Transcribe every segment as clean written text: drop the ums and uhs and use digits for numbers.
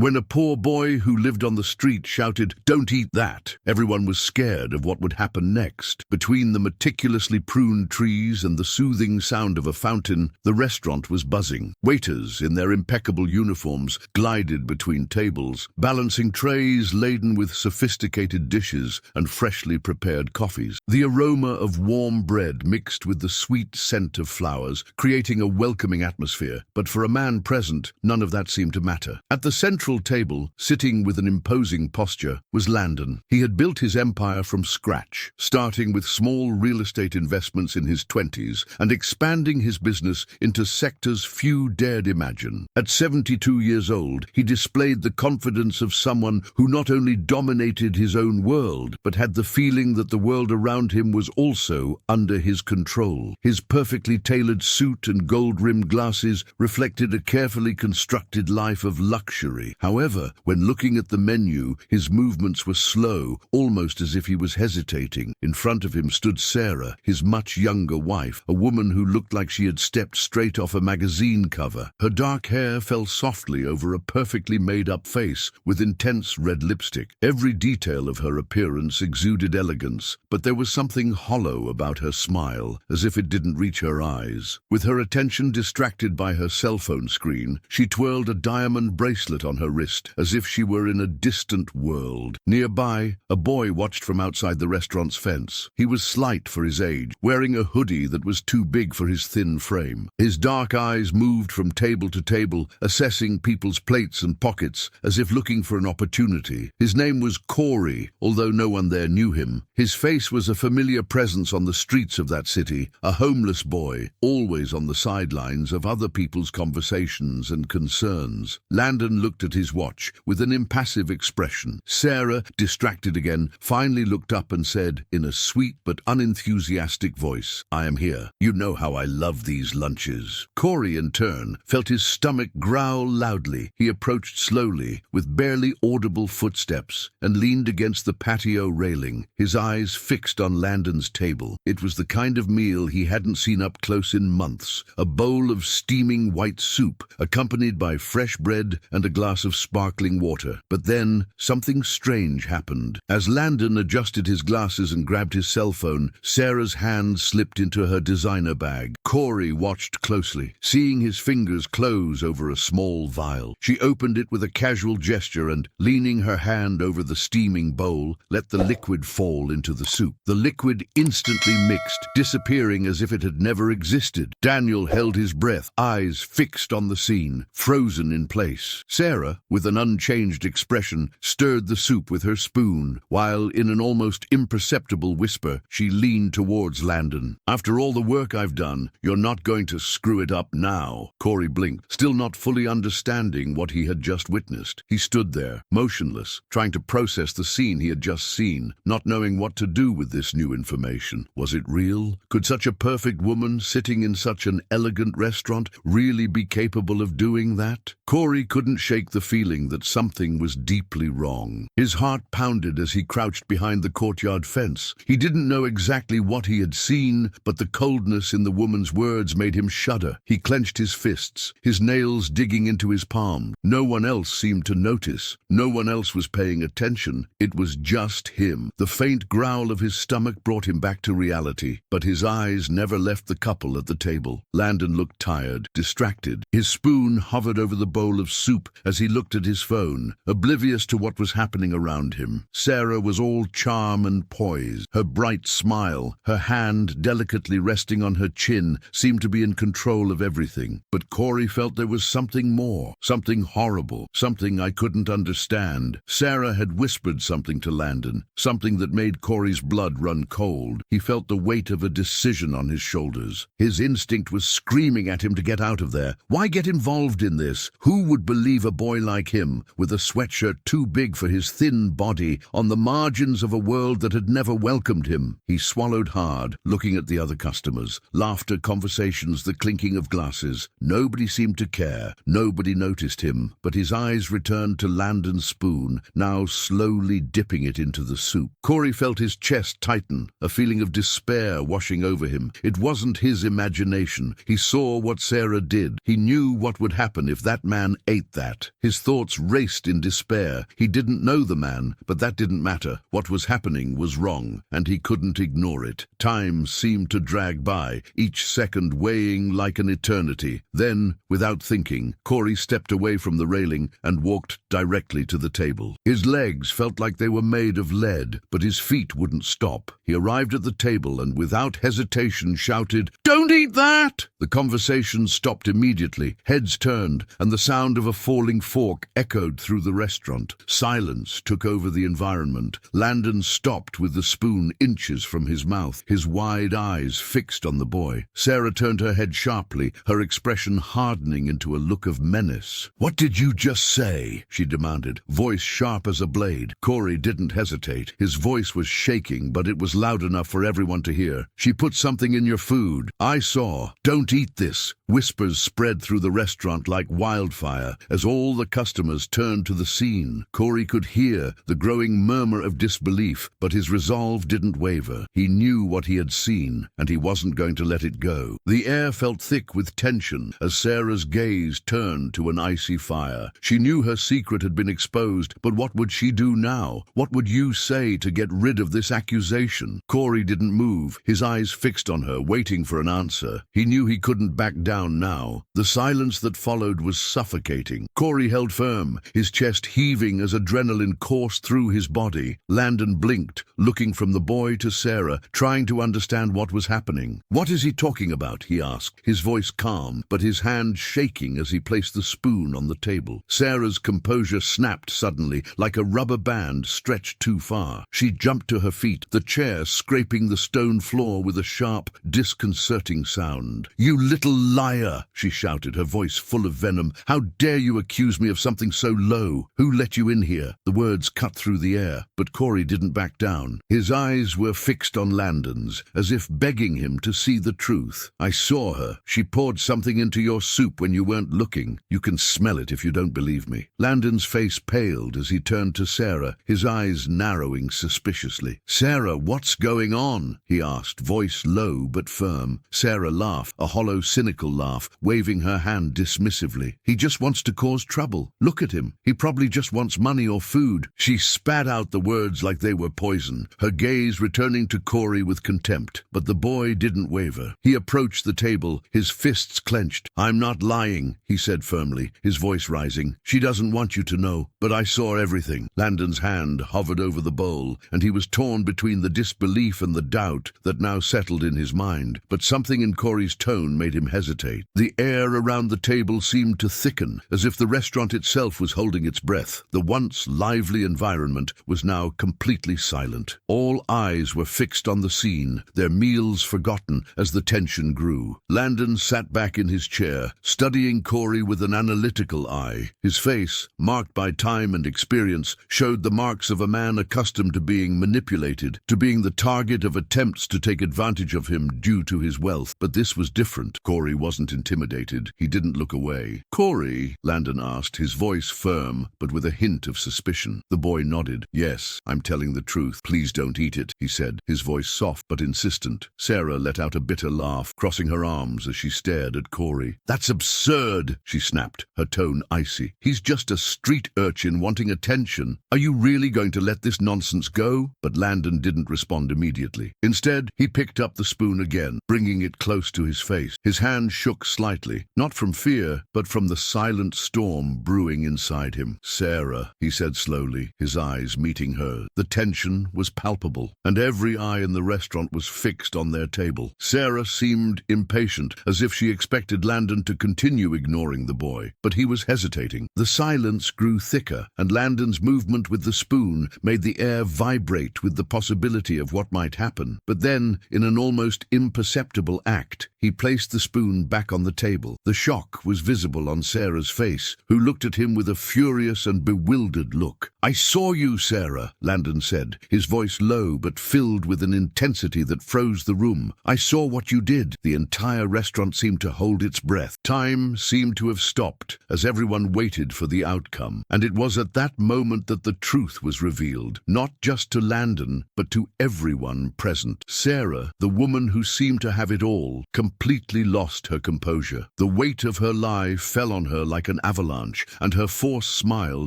When a poor boy who lived on the street shouted, "Don't eat that," everyone was scared of what would happen next. Between the meticulously pruned trees and the soothing sound of a fountain, the restaurant was buzzing. Waiters, in their impeccable uniforms, glided between tables, balancing trays laden with sophisticated dishes and freshly prepared coffees. The aroma of warm bread mixed with the sweet scent of flowers, creating a welcoming atmosphere. But for a man present, none of that seemed to matter. At the central table, sitting with an imposing posture, was Landon. He had built his empire from scratch, starting with small real estate investments in his 20s and expanding his business into sectors few dared imagine. At 72 years old, he displayed the confidence of someone who not only dominated his own world, but had the feeling that the world around him was also under his control. His perfectly tailored suit and gold-rimmed glasses reflected a carefully constructed life of luxury. However, when looking at the menu, his movements were slow, almost as if he was hesitating. In front of him stood Sarah, his much younger wife, a woman who looked like she had stepped straight off a magazine cover. Her dark hair fell softly over a perfectly made-up face with intense red lipstick. Every detail of her appearance exuded elegance, but there was something hollow about her smile, as if it didn't reach her eyes. With her attention distracted by her cell phone screen, she twirled a diamond bracelet on her wrist, as if she were in a distant world. Nearby, a boy watched from outside the restaurant's fence. He was slight for his age, wearing a hoodie that was too big for his thin frame. His dark eyes moved from table to table, assessing people's plates and pockets, as if looking for an opportunity. His name was Corey, although no one there knew him. His face was a familiar presence on the streets of that city, a homeless boy, always on the sidelines of other people's conversations and concerns. Landon looked at his watch with an impassive expression. Sarah, distracted again, finally looked up and said, in a sweet but unenthusiastic voice, "I am here. You know how I love these lunches." Corey, in turn, felt his stomach growl loudly. He approached slowly, with barely audible footsteps, and leaned against the patio railing, his eyes fixed on Landon's table. It was the kind of meal he hadn't seen up close in months, a bowl of steaming white soup, accompanied by fresh bread and a glass of sparkling water. But then, something strange happened. As Landon adjusted his glasses and grabbed his cell phone, Sarah's hand slipped into her designer bag. Corey watched closely, seeing his fingers close over a small vial. She opened it with a casual gesture and, leaning her hand over the steaming bowl, let the liquid fall into the soup. The liquid instantly mixed, disappearing as if it had never existed. Daniel held his breath, eyes fixed on the scene, frozen in place. Sarah, with an unchanged expression, stirred the soup with her spoon, while, in an almost imperceptible whisper, she leaned towards Landon. "After all the work I've done, you're not going to screw it up now." Corey blinked, still not fully understanding what he had just witnessed. He stood there, motionless, trying to process the scene he had just seen, not knowing what to do with this new information. Was it real? Could such a perfect woman, sitting in such an elegant restaurant, really be capable of doing that? Corey couldn't shake the feeling that something was deeply wrong. His heart pounded as he crouched behind the courtyard fence. He didn't know exactly what he had seen, but the coldness in the woman's words made him shudder. He clenched his fists, his nails digging into his palm. No one else seemed to notice. No one else was paying attention. It was just him. The faint growl of his stomach brought him back to reality, but his eyes never left the couple at the table. Landon looked tired, distracted. His spoon hovered over the bowl of soup as he looked at his phone, oblivious to what was happening around him. Sarah was all charm and poise. Her bright smile, her hand delicately resting on her chin, seemed to be in control of everything. But Corey felt there was something more, something horrible, something I couldn't understand. Sarah had whispered something to Landon, something that made Corey's blood run cold. He felt the weight of a decision on his shoulders. His instinct was screaming at him to get out of there. Why get involved in this? Who would believe a boy like him, with a sweatshirt too big for his thin body, on the margins of a world that had never welcomed him? He swallowed hard, looking at the other customers. Laughter, conversations, the clinking of glasses. Nobody seemed to care. Nobody noticed him, but his eyes returned to Landon's spoon, now slowly dipping it into the soup. Corey felt his chest tighten, a feeling of despair washing over him. It wasn't his imagination. He saw what Sarah did. He knew what would happen if that man ate that. His His thoughts raced in despair. He didn't know the man, but that didn't matter. What was happening was wrong, and he couldn't ignore it. Time seemed to drag by, each second weighing like an eternity. Then, without thinking, Corey stepped away from the railing and walked directly to the table. His legs felt like they were made of lead, but his feet wouldn't stop. He arrived at the table and without hesitation shouted, "Don't eat that!" The conversation stopped immediately. Heads turned, and the sound of a falling fork echoed through the restaurant. Silence took over the environment. Landon stopped with the spoon inches from his mouth, his wide eyes fixed on the boy. Sarah turned her head sharply, her expression hardening into a look of menace. "What did you just say?" she demanded, voice sharp as a blade. Corey didn't hesitate. His voice was shaking, but it was loud enough for everyone to hear. "She put something in your food. I saw. Don't eat this." Whispers spread through the restaurant like wildfire as all the customers turned to the scene. Corey could hear the growing murmur of disbelief, but his resolve didn't waver. He knew what he had seen, and he wasn't going to let it go. The air felt thick with tension as Sarah's gaze turned to an icy fire. She knew her secret had been exposed, but what would she do now? What would you say to get rid of this accusation? Corey didn't move, his eyes fixed on her, waiting for an answer. He knew he couldn't back down now. The silence that followed was suffocating. Corey held firm, his chest heaving as adrenaline coursed through his body. Landon blinked, looking from the boy to Sarah, trying to understand what was happening. "What is he talking about?" he asked, his voice calm, but his hand shaking as he placed the spoon on the table. Sarah's composure snapped suddenly, like a rubber band stretched too far. She jumped to her feet, the chair scraping the stone floor with a sharp, disconcerting sound. "You little liar!" she shouted, her voice full of venom. "How dare you accuse me of something so low? Who let you in here?" The words cut through the air, but Corey didn't back down. His eyes were fixed on Landon's, as if begging him to see the truth. "I saw her. She poured something into your soup when you weren't looking. You can smell it if you don't believe me." Landon's face paled as he turned to Sarah, his eyes narrowing suspiciously. "Sarah, what's going on?" he asked, voice low but firm. Sarah laughed, a hollow, cynical laugh, waving her hand dismissively. "He just wants to cause trouble. Look at him. He probably just wants money or food." She spat out the words like they were poison, her gaze returning to Corey with contempt. But the boy didn't waver. He approached the table, his fists clenched. "I'm not lying," he said firmly, his voice rising. "She doesn't want you to know, but I saw everything." Landon's hand hovered over the bowl, and he was torn between the disbelief and the doubt that now settled in his mind. But something in Corey's tone made him hesitate. The air around the table seemed to thicken, as if the restaurant itself was holding its breath. The once lively environment was now completely silent. All eyes were fixed on the scene, their meals forgotten as the tension grew. Landon sat back in his chair, studying Corey with an analytical eye. His face, marked by time and experience, showed the marks of a man accustomed to being manipulated, to being the target of attempts to take advantage of him due to his wealth. But this was different. Corey wasn't intimidated. He didn't look away. "Corey?" Landon asked, his voice firm, but with a hint of suspicion. The boy nodded. "Yes, I'm telling the truth. Please don't eat it," he said, his voice soft but insistent. Sarah let out a bitter laugh, crossing her arms as she stared at Corey. "That's absurd," she snapped, her tone icy. "He's just a street urchin wanting attention. Are you really going to let this nonsense go?" But Landon didn't respond immediately. Instead, he picked up the spoon again, bringing it close to his face. His hand shook slightly, not from fear, but from the silent storm brewing inside him. "Sarah," he said slowly, his eyes meeting hers. The tension was palpable, and every eye in the restaurant was fixed on their table. Sarah seemed impatient, as if she expected Landon to continue ignoring the boy, but he was hesitating. The silence grew thicker, and Landon's movement with the spoon made the air vibrate with the possibility of what might happen. But then, in an almost imperceptible act, he placed the spoon back on the table. The shock was visible on Sarah's face, who looked at him with a furious and bewildered look. "I saw you, Sarah," Landon said, his voice low but filled with an intensity that froze the room. "I saw what you did." The entire restaurant seemed to hold its breath. Time seemed to have stopped as everyone waited for the outcome. And it was at that moment that the truth was revealed, not just to Landon, but to everyone present. Sarah, the woman who seemed to have it all, completely lost her composure. The weight of her lie fell on her like an avalanche, and her forced smile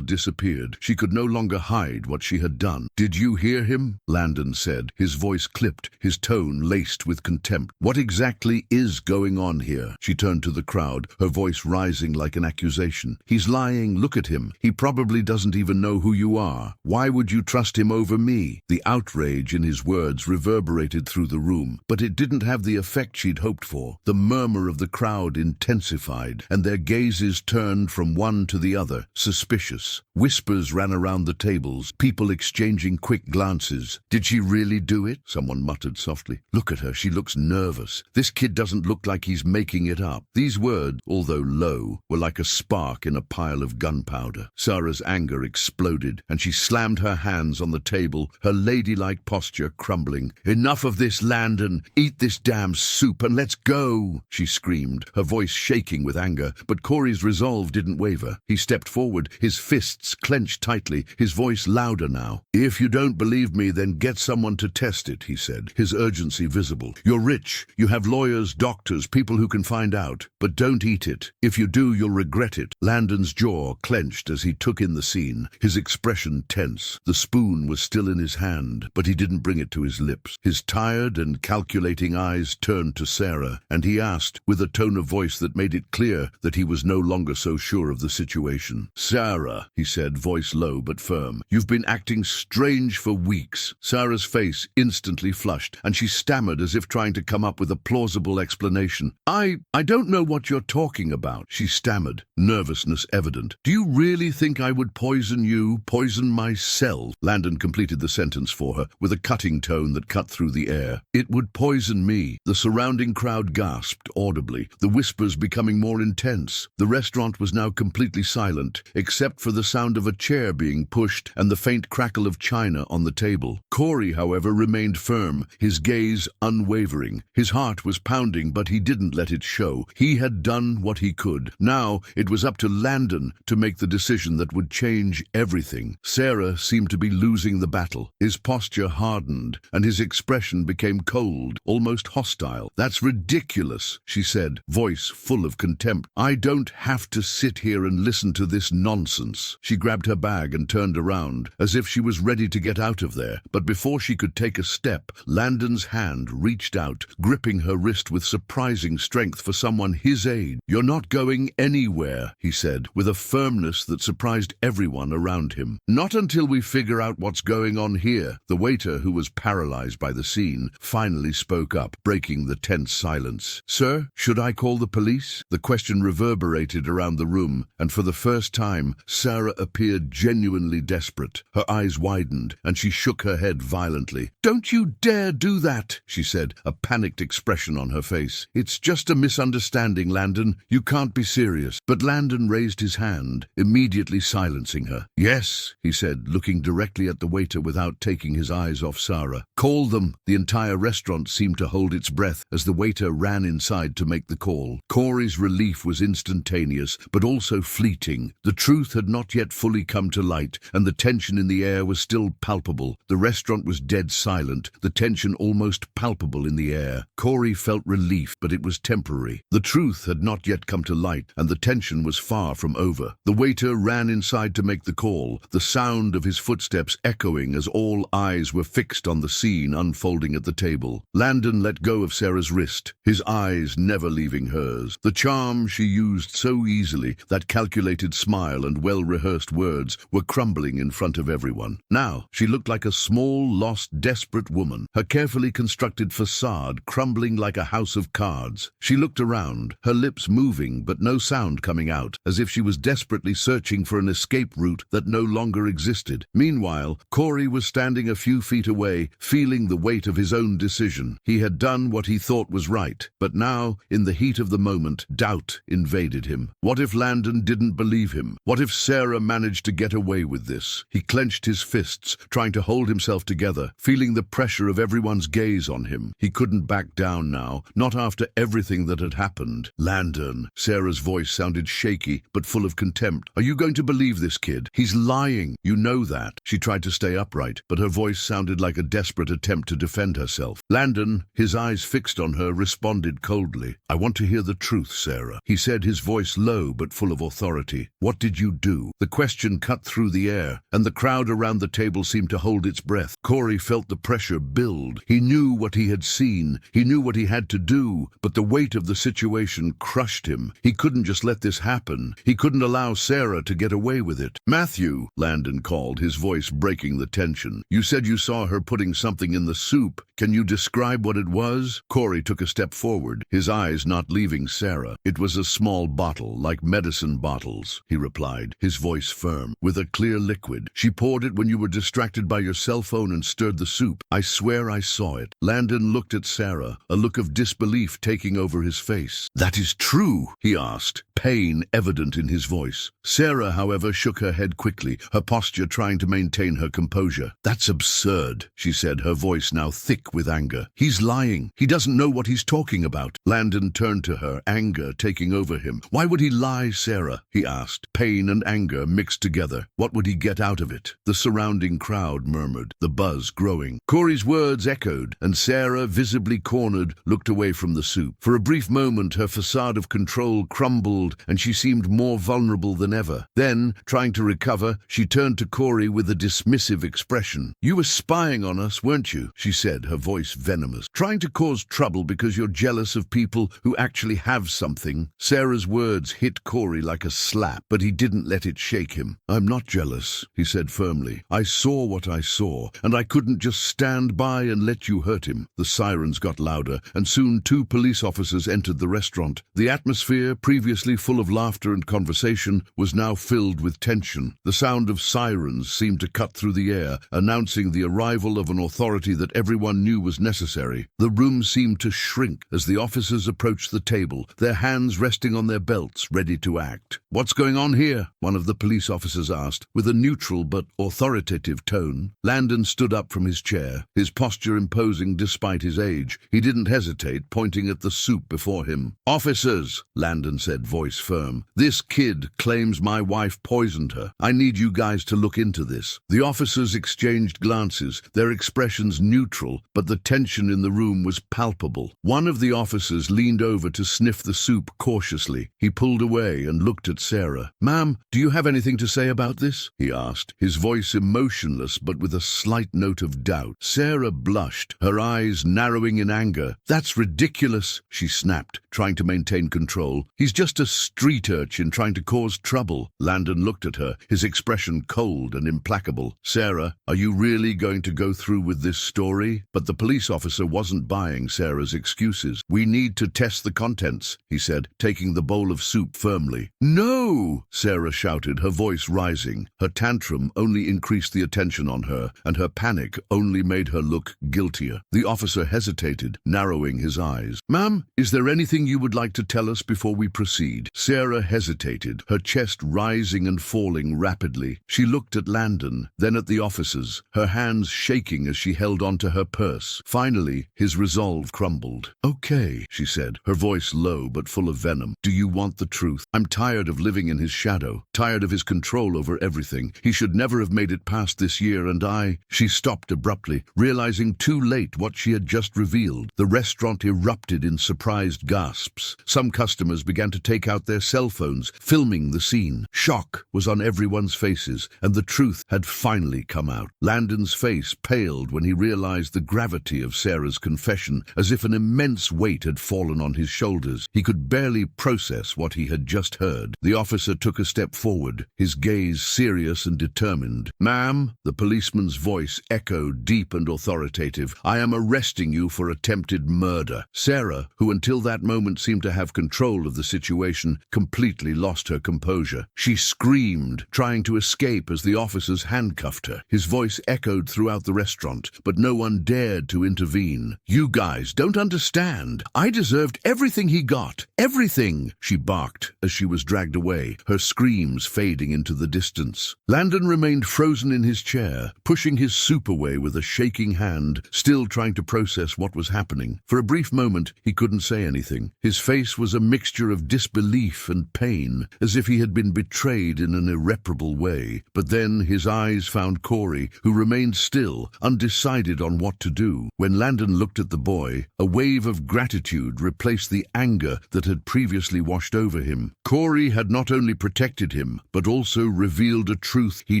disappeared. She could no longer hide what she had done. "Did you hear him?" Landon said, his voice clipped, his tone laced with contempt. "What exactly is going on here?" She turned to the crowd, her voice rising like an accusation. "He's lying. Look at him. He probably doesn't even know who you are. Why would you trust him over me?" The outrage in his words reverberated through the room, but it didn't have the effect she'd hoped for. The murmur of the crowd intensified, and their gazes turned from one to the other, suspicious. Whispers ran around the tables, people exchanging quick glances. "Did she really do it?" someone muttered softly. "Look at her, she looks nervous. This kid doesn't look like he's making it up." These words, although low, were like a spark in a pile of gunpowder. Sarah's anger exploded, and she slammed her hands on the table, her ladylike posture crumbling. "Enough of this, Landon. Eat this damn soup and let's go," she screamed, her voice shaking with anger. But Corey's resolve didn't waver. He stepped forward, his fists clenched tightly, his voice louder now. "If you don't believe me, then get someone to test it," he said, his urgency visible. "You're rich. You have lawyers, doctors, people who can find out. But don't eat it. If you do, you'll regret it." Landon's jaw clenched as he took in the scene, his expression tense. The spoon was still in his hand, but he didn't bring it to his lips. His tired and calculating eyes turned to Sarah, and he asked, with a tone of voice that made it clear that he was no longer so sure of the situation. "Sarah," he said, voice low but firm, "you've been acting strange for weeks." Sarah's face instantly flushed, and she stammered as if trying to come up with a plausible explanation. I don't know what you're talking about," she stammered, nervousness evident. "Do you really think I would poison you, poison myself?" Landon completed the sentence for her, with a cutting tone that cut through the air. "It would poison me." The surrounding crowd gasped audibly, the whispers becoming more intense. The restaurant was now completely silent, except for the sound of a chair being pushed and the faint crackle of china on the table. Corey, however, remained firm, his gaze unwavering. His heart was pounding, but he didn't let it show. He had done what he could. Now it was up to Landon to make the decision that would change everything. Sarah seemed to be losing the battle. His posture hardened, and his expression became cold, almost hostile. "That's ridiculous," she said, voice full of contempt. "I don't have to sit here and listen to this nonsense." She grabbed her bag and turned around, as if she was ready to get out of there. But before she could take a step, Landon's hand reached out, gripping her wrist with surprising strength for someone his age. "You're not going anywhere," he said, with a firmness that surprised everyone around him. "Not until we figure out what's going on here." The waiter, who was paralyzed by the scene, finally spoke up, breaking the tense silence. "Sir, should I call the police?" The question reverberated around the room, and for the first time, Sarah appeared genuinely desperate. Her eyes widened, and she shook her head violently. "Don't you dare do that," she said, a panicked expression on her face. "It's just a misunderstanding, Landon. You can't be serious." But Landon raised his hand, immediately silencing her. "Yes," he said, looking directly at the waiter without taking his eyes off Sarah. "Call them." The entire restaurant seemed to hold its breath as the waiter ran inside to make the call. Corey's relief was instantaneous, but also fleeting. The truth had not yet fully come to light, and the tension in the air was still palpable. The restaurant was dead silent, the tension almost palpable in the air. Corey felt relief, but it was temporary. The truth had not yet come to light, and the tension was far from over. The waiter ran inside to make the call, the sound of his footsteps echoing as all eyes were fixed on the scene unfolding at the table. Landon let go of Sarah's wrist, his eyes never leaving hers. The charm she used so easily, that calculated smile and well-rehearsed words, were crumbling in front of everyone. Now she looked like a small, lost, desperate woman, her carefully constructed facade crumbling like a house of cards. She looked around, her lips moving but no sound coming out, as if she was desperately searching for an escape route that no longer existed. Meanwhile, Corey was standing a few feet away, feeling the weight of his own decision. He had done what he thought was right, but now, in the heat of the moment, doubt invaded him. What if Landon didn't believe him? What if Sarah managed to get away away with this. He clenched his fists, trying to hold himself together, feeling the pressure of everyone's gaze on him. He couldn't back down now, not after everything that had happened. Landon, Sarah's voice sounded shaky, but full of contempt. Are you going to believe this kid? He's lying. You know that. She tried to stay upright, but her voice sounded like a desperate attempt to defend herself. Landon, his eyes fixed on her, responded coldly. I want to hear the truth, Sarah. He said, his voice low but full of authority. What did you do? The question cut through the air, and the crowd around the table seemed to hold its breath. Corey felt the pressure build. He knew what he had seen. He knew what he had to do, but the weight of the situation crushed him. He couldn't just let this happen. He couldn't allow Sarah to get away with it. Matthew, Landon called, his voice breaking the tension. You said you saw her putting something in the soup. Can you describe what it was? Corey took a step forward, his eyes not leaving Sarah. It was a small bottle, like medicine bottles, he replied, his voice firm, with a clear liquid. She poured it when you were distracted by your cell phone and stirred the soup. I swear I saw it. Landon looked at Sarah, a look of disbelief taking over his face. That is true, he asked, pain evident in his voice. Sarah, however, shook her head quickly, her posture trying to maintain her composure. That's absurd, she said, her voice now thick with anger. He's lying. He doesn't know what he's talking about. Landon turned to her, anger taking over him. Why would he lie, Sarah? He asked, pain and anger mixed together. What would he get out of it? The surrounding crowd murmured, the buzz growing. Corey's words echoed, and Sarah, visibly cornered, looked away from the soup. For a brief moment, her facade of control crumbled, and she seemed more vulnerable than ever. Then, trying to recover, she turned to Corey with a dismissive expression. You were spying on us, weren't you? She said, her voice venomous. Trying to cause trouble because you're jealous of people who actually have something. Sarah's words hit Corey like a slap, but he didn't let it shake him. I'm not jealous, he said firmly. I saw what I saw, and I couldn't just stand by and let you hurt him. The sirens got louder, and soon 2 police officers entered the restaurant. The atmosphere, previously full of laughter and conversation, was now filled with tension. The sound of sirens seemed to cut through the air, announcing the arrival of an authority that everyone knew was necessary. The room seemed to shrink as the officers approached the table, their hands resting on their belts, ready to act. What's going on here? One of the police officers asked, with a neutral but authoritative tone. Landon stood up from his chair, his posture imposing despite his age. He didn't hesitate, pointing at the soup before him. Officers, Landon said, voice firm, this kid claims my wife poisoned her. I need you guys to look into this. The officers exchanged glances, their expressions neutral, but the tension in the room was palpable. One of the officers leaned over to sniff the soup cautiously. He pulled away and looked at Sarah. Ma'am, do you have anything to say about this? He asked, his voice emotionless but with a slight note of doubt. Sarah blushed, her eyes narrowing in anger. That's ridiculous, she snapped, trying to maintain control. He's just a street urchin trying to cause trouble. Landon looked at her, his expression cold and implacable. Sarah, are you really going to go through with this story? But the police officer wasn't buying Sarah's excuses. We need to test the contents, he said, taking the bowl of soup firmly. No, Sarah shouted, her voice rising. Her tantrum only increased the attention on her, and her panic only made her look guiltier. The officer hesitated, narrowing his eyes. Ma'am, is there anything you would like to tell us before we proceed? Sarah hesitated, her chest rising and falling rapidly. She looked at Landon, then at the officers, her hands shaking as she held onto her purse. Finally, his resolve crumbled. Okay, she said, her voice low but full of venom. Do you want the truth? I'm tired of living in his shadow, tired of his control over everything. He should never have made it past this year, and She stopped abruptly, realizing too late what she had just revealed. The restaurant erupted in surprised gasps. Some customers began to take out their cell phones, filming the scene. Shock was on everyone's faces, and the truth had finally come out. Landon's face paled when he realized the gravity of Sarah's confession, as if an immense weight had fallen on his shoulders. He could barely process what he had just heard. The officer took a step forward, his gaze serious and determined. Ma'am, the policeman's voice echoed deep and authoritative. I am arresting you for attempted murder. Sarah, who until that moment seemed to have control of the situation, completely lost her composure. She screamed, trying to escape as the officers handcuffed her. His voice echoed throughout the restaurant, but no one dared to intervene. You guys don't understand. I deserved everything he got. Everything, she barked as she was dragged away, her screams fading into the distance. minutes. Landon remained frozen in his chair, pushing his soup away with a shaking hand, still trying to process what was happening. For a brief moment, he couldn't say anything. His face was a mixture of disbelief and pain, as if he had been betrayed in an irreparable way. But then his eyes found Corey, who remained still, undecided on what to do. When Landon looked at the boy, a wave of gratitude replaced the anger that had previously washed over him. Corey had not only protected him, but also revealed a truth he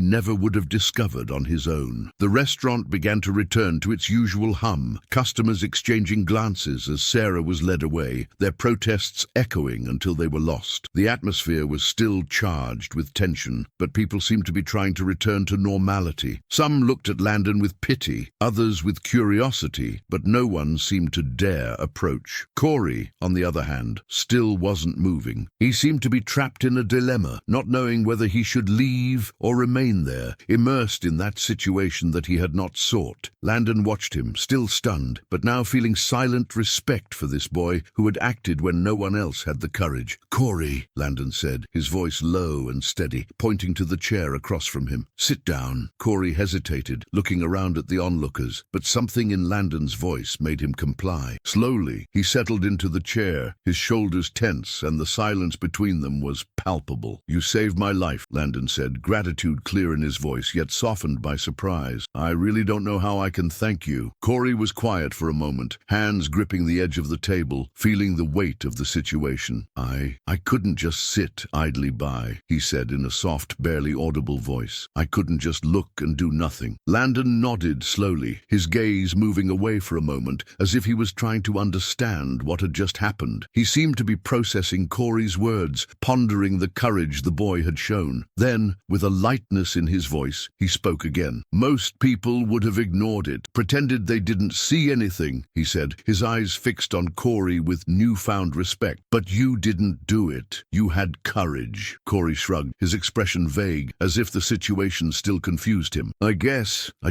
never would have discovered on his own. The restaurant began to return to its usual hum, customers exchanging glances as Sarah was led away, their protests echoing until they were lost. The atmosphere was still charged with tension, but people seemed to be trying to return to normality. Some looked at Landon with pity, others with curiosity, but no one seemed to dare approach. Corey, on the other hand, still wasn't moving. He seemed to be trapped in a dilemma, not knowing whether he should leave or remain there, immersed in that situation that he had not sought. Landon watched him, still stunned, but now feeling silent respect for this boy who had acted when no one else had the courage. "Corey," Landon said, his voice low and steady, pointing to the chair across from him. "Sit down." Corey hesitated, looking around at the onlookers, but something in Landon's voice made him comply. Slowly, he settled into the chair, his shoulders tense, and the silence between them was palpable. "You saved my life," Landon said, gratitude clear in his voice, yet softened by surprise. "I really don't know how I can thank you." Corey was quiet for a moment, hands gripping the edge of the table, feeling the weight of the situation. I couldn't just sit idly by," he said in a soft, barely audible voice. "I couldn't just look and do nothing." Landon nodded slowly, his gaze moving away for a moment, as if he was trying to understand what had just happened. He seemed to be processing Corey's words, pondering the courage the boy had shown. Then, with a lightness in his voice, he spoke again. "Most people would have ignored it, pretended they didn't see anything," he said, his eyes fixed on Corey with newfound respect. "But you didn't do it. You had courage." Corey shrugged, his expression vague, as if the situation still confused him. I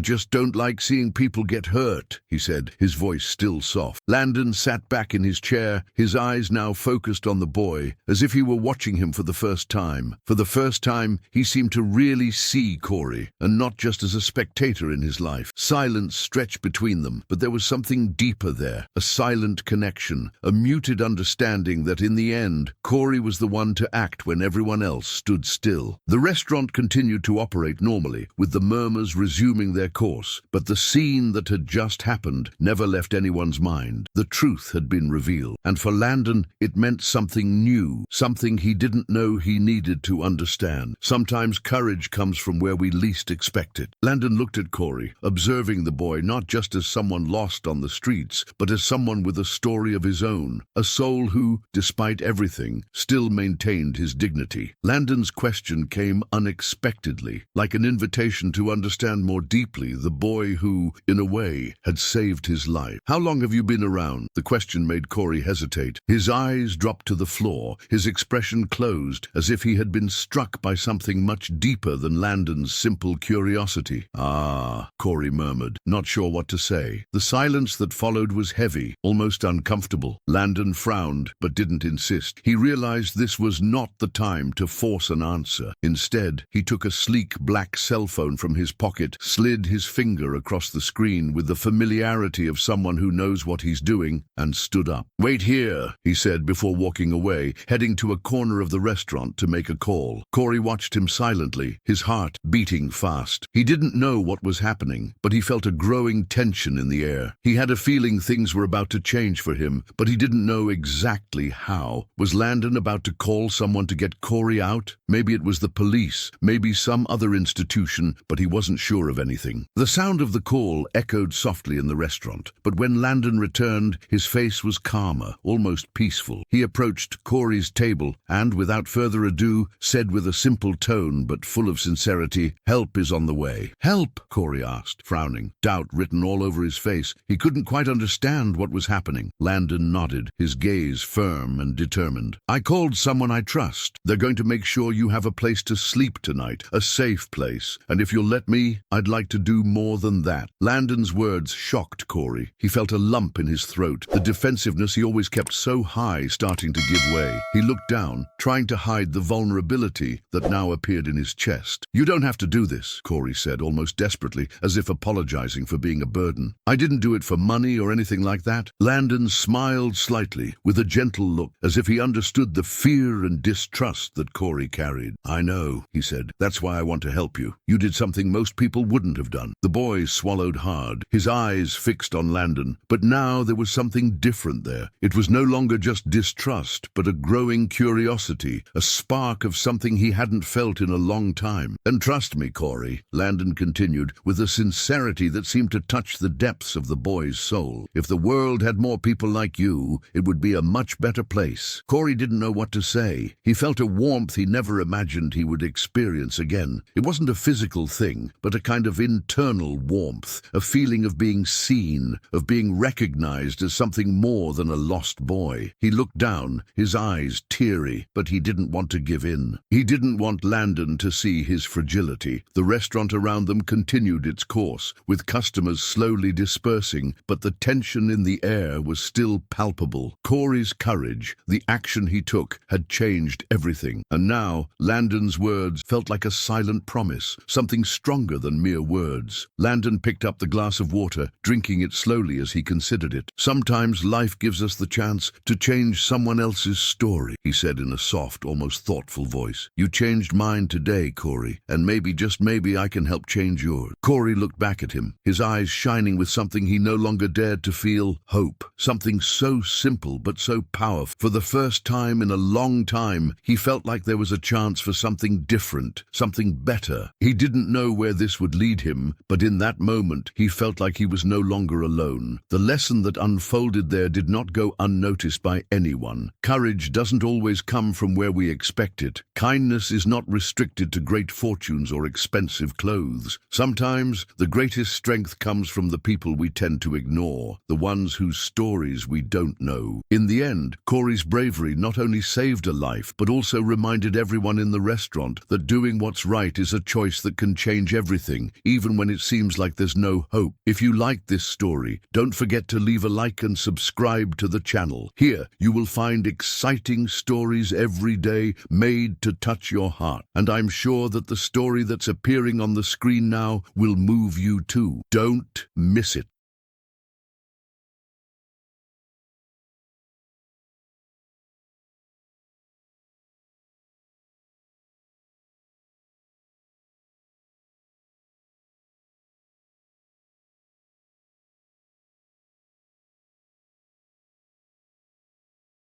just don't like seeing people get hurt," he said, his voice still soft. Landon sat back in his chair, his eyes now focused on the boy, as if he were watching him for the first time. For the first time, he seemed to really see Corey, and not just as a spectator in his life. Silence stretched between them, but there was something deeper there, a silent connection, a muted understanding that in the end, Corey was the one to act when everyone else stood still. The restaurant continued to operate normally, with the murmurs resuming their course, but the scene that had just happened never left anyone's mind. The truth had been revealed, and for Landon, it meant something new, something he didn't know he needed to understand. Sometimes courage comes from where we least expect it. Landon looked at Corey, observing the boy not just as someone lost on the streets, but as someone with a story of his own, a soul who, despite everything, still maintained his dignity. Landon's question came unexpectedly, like an invitation to understand more deeply the boy who, in a way, had saved his life. "How long have you been around?" The question made Corey hesitate. His eyes dropped to the floor, his expression closed, as if he had been struck by something much deeper than Landon's simple curiosity. "Ah," Corey murmured, not sure what to say. The silence that followed was heavy, almost uncomfortable. Landon frowned, but didn't insist. He realized this was not the time to force an answer. Instead, he took a sleek black cell phone from his pocket, slid his finger across the screen with the familiarity of someone who knows what he's doing, and stood up. "Wait here," he said before walking away, heading to a corner of the restaurant to make a call. Corey watched him silently, his heart beating fast. He didn't know what was happening, but he felt a growing tension in the air. He had a feeling things were about to change for him, but he didn't know exactly how. Was Landon about to call someone to get Corey out? Maybe it was the police, maybe some other institution, but he wasn't sure of anything. The sound of the call echoed softly in the restaurant, but when Landon returned, his face was calmer, almost peaceful. He approached Corey's table and, without further ado, said with a simple tone but full of sincerity, "Help is on the way." "Help?" Corey asked, frowning, doubt written all over his face. He couldn't quite understand what was happening. Landon nodded, his gaze firm and determined. "I called someone I trust. They're going to make sure you have a place to sleep tonight, a safe place. And if you'll let me, I'd like to do more than that." Landon's words shocked Corey. He felt a lump in his throat, the defensiveness he always kept so high starting to give way. He looked down, trying to hide the vulnerability that now appeared in his his chest. "You don't have to do this," Corey said, almost desperately, as if apologizing for being a burden. "I didn't do it for money or anything like that." Landon smiled slightly, with a gentle look, as if he understood the fear and distrust that Corey carried. "I know," he said. "That's why I want to help you. You did something most people wouldn't have done." The boy swallowed hard, his eyes fixed on Landon, but now there was something different there. It was no longer just distrust, but a growing curiosity, a spark of something he hadn't felt in a long time. "And trust me, Corey," Landon continued, with a sincerity that seemed to touch the depths of the boy's soul, "if the world had more people like you, it would be a much better place." Corey didn't know what to say. He felt a warmth he never imagined he would experience again. It wasn't a physical thing, but a kind of internal warmth, a feeling of being seen, of being recognized as something more than a lost boy. He looked down, his eyes teary, but he didn't want to give in. He didn't want Landon to see his fragility. The restaurant around them continued its course, with customers slowly dispersing, but the tension in the air was still palpable. Corey's courage, the action he took, had changed everything. And now, Landon's words felt like a silent promise, something stronger than mere words. Landon picked up the glass of water, drinking it slowly as he considered it. "Sometimes life gives us the chance to change someone else's story," he said in a soft, almost thoughtful voice. "You changed mine today, Corey, and maybe, just maybe, I can help change yours." Corey looked back at him, his eyes shining with something he no longer dared to feel: hope. Something so simple but so powerful. For the first time in a long time, he felt like there was a chance for something different, something better. He didn't know where this would lead him, but in that moment, he felt like he was no longer alone. The lesson that unfolded there did not go unnoticed by anyone. Courage doesn't always come from where we expect it. Kindness is not restricted to great fortunes or expensive clothes. Sometimes, the greatest strength comes from the people we tend to ignore, the ones whose stories we don't know. In the end, Corey's bravery not only saved a life, but also reminded everyone in the restaurant that doing what's right is a choice that can change everything, even when it seems like there's no hope. If you like this story, don't forget to leave a like and subscribe to the channel. Here, you will find exciting stories every day made to touch your heart. And I'm sure that the story that's appearing on the screen now will move you too. Don't miss it.